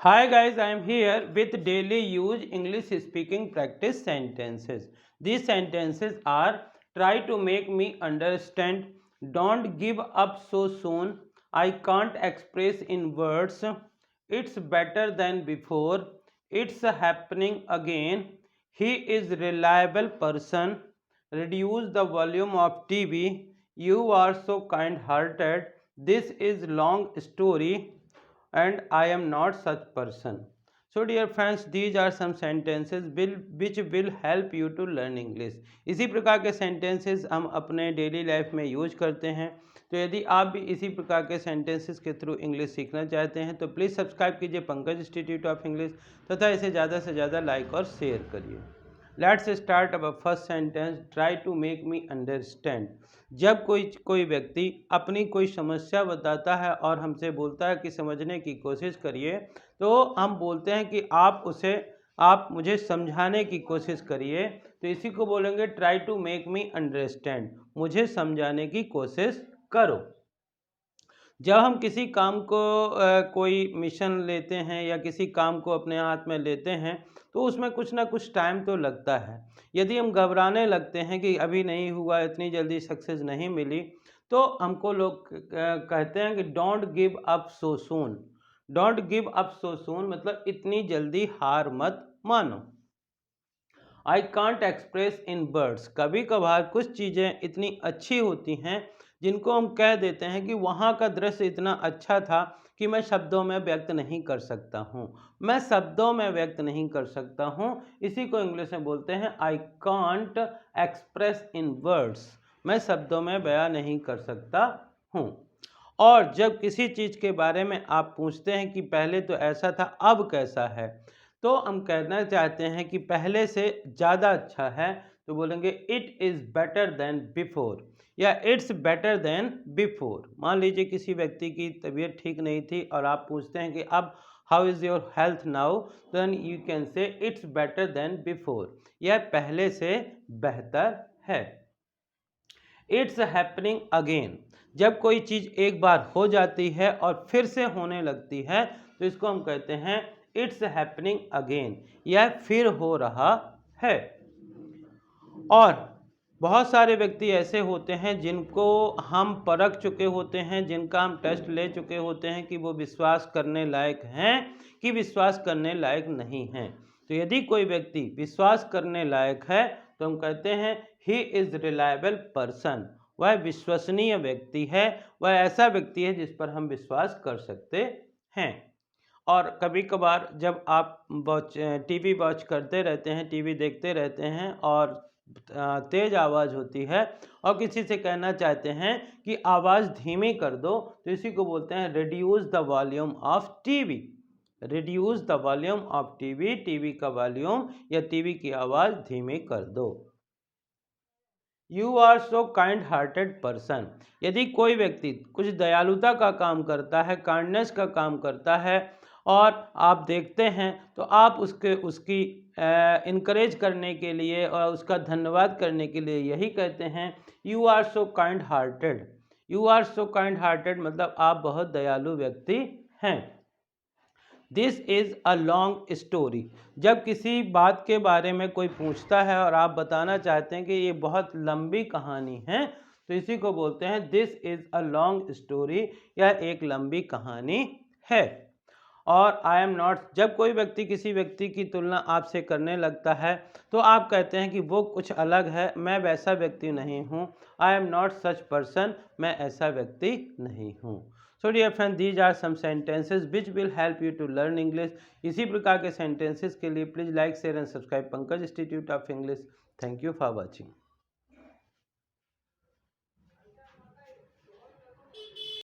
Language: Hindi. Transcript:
Hi guys, I am here with daily use English speaking practice sentences. These sentences are: try to make me understand, don't give up so soon, I can't express in words, it's better than before, it's happening again, he is reliable person, reduce the volume of TV, you are so kind hearted, this is long story, and I am not such person. So dear friends, these are some sentences which will help you to learn English. इसी प्रकार के sentences हम अपने डेली लाइफ में यूज करते हैं। तो यदि आप भी इसी प्रकार के sentences के थ्रू इंग्लिश सीखना चाहते हैं तो प्लीज़ सब्सक्राइब कीजिए पंकज इंस्टीट्यूट ऑफ इंग्लिश तथा इसे ज़्यादा से ज़्यादा लाइक और शेयर करिए। Let's start our first sentence, try to make me understand. जब कोई व्यक्ति अपनी कोई समस्या बताता है और हमसे बोलता है कि समझने की कोशिश करिए, तो हम बोलते हैं कि आप मुझे समझाने की कोशिश करिए। तो इसी को बोलेंगे try to make me understand, मुझे समझाने की कोशिश करो। जब हम किसी काम को कोई मिशन लेते हैं या किसी काम को अपने हाथ में लेते हैं तो उसमें कुछ ना कुछ टाइम तो लगता है। यदि हम घबराने लगते हैं कि अभी नहीं हुआ, इतनी जल्दी सक्सेस नहीं मिली, तो हमको लोग कहते हैं कि don't give up so soon. Don't give up so soon मतलब इतनी जल्दी हार मत मानो। I can't express in words, कभी कभार कुछ चीज़ें इतनी अच्छी होती हैं जिनको हम कह देते हैं कि वहाँ का दृश्य इतना अच्छा था कि मैं शब्दों में व्यक्त नहीं कर सकता हूँ। मैं शब्दों में व्यक्त नहीं कर सकता हूँ, इसी को इंग्लिश में बोलते हैं आई कांट एक्सप्रेस इन वर्ड्स। मैं शब्दों में बयां नहीं कर सकता हूँ। और जब किसी चीज़ के बारे में आप पूछते हैं कि पहले तो ऐसा था अब कैसा है, तो हम कहना चाहते हैं कि पहले से ज़्यादा अच्छा है, तो बोलेंगे it is better than before या इट्स बेटर देन बिफोर। मान लीजिए किसी व्यक्ति की तबीयत ठीक नहीं थी और आप पूछते हैं कि अब how is your health now, then you can say it's better than before, यह पहले से बेहतर है। इट्स हैपनिंग अगेन, जब कोई चीज़ एक बार हो जाती है और फिर से होने लगती है तो इसको हम कहते हैं इट्स हैपनिंग अगेन, यह फिर हो रहा है। और बहुत सारे व्यक्ति ऐसे होते हैं जिनको हम परख चुके होते हैं, जिनका हम टेस्ट ले चुके होते हैं कि वो विश्वास करने लायक हैं कि विश्वास करने लायक नहीं हैं। तो यदि कोई व्यक्ति विश्वास करने लायक है तो हम कहते हैं ही इज़ रिलायबल पर्सन, वह विश्वसनीय व्यक्ति है, वह ऐसा व्यक्ति है जिस पर हम विश्वास कर सकते हैं। और कभी कभार जब आप टीवी वॉच करते रहते हैं, टीवी देखते रहते हैं और तेज़ आवाज़ होती है और किसी से कहना चाहते हैं कि आवाज़ धीमी कर दो, तो इसी को बोलते हैं reduce the volume of TV. Reduce the volume of TV, TV का वॉल्यूम या टीवी की आवाज़ धीमी कर दो। You are so kind hearted person, यदि कोई व्यक्ति कुछ दयालुता का काम करता है, काइंडनेस का काम करता है और आप देखते हैं तो आप उसकी इनकरेज करने के लिए और उसका धन्यवाद करने के लिए यही कहते हैं you are so kind hearted. You are so kind hearted मतलब आप बहुत दयालु व्यक्ति हैं। This is a long story, जब किसी बात के बारे में कोई पूछता है और आप बताना चाहते हैं कि ये बहुत लंबी कहानी है, तो इसी को बोलते हैं this is a long story, यह एक लंबी कहानी है। और आई एम नॉट, जब कोई व्यक्ति किसी व्यक्ति की तुलना आपसे करने लगता है तो आप कहते हैं कि वो कुछ अलग है, मैं वैसा व्यक्ति नहीं हूँ। I am not such person, मैं ऐसा व्यक्ति नहीं हूँ। So dear friend, these are some sentences which will help you to learn English. इसी प्रकार के सेंटेंसेज के लिए please like share and subscribe Pankaj Institute of English. Thank you for watching.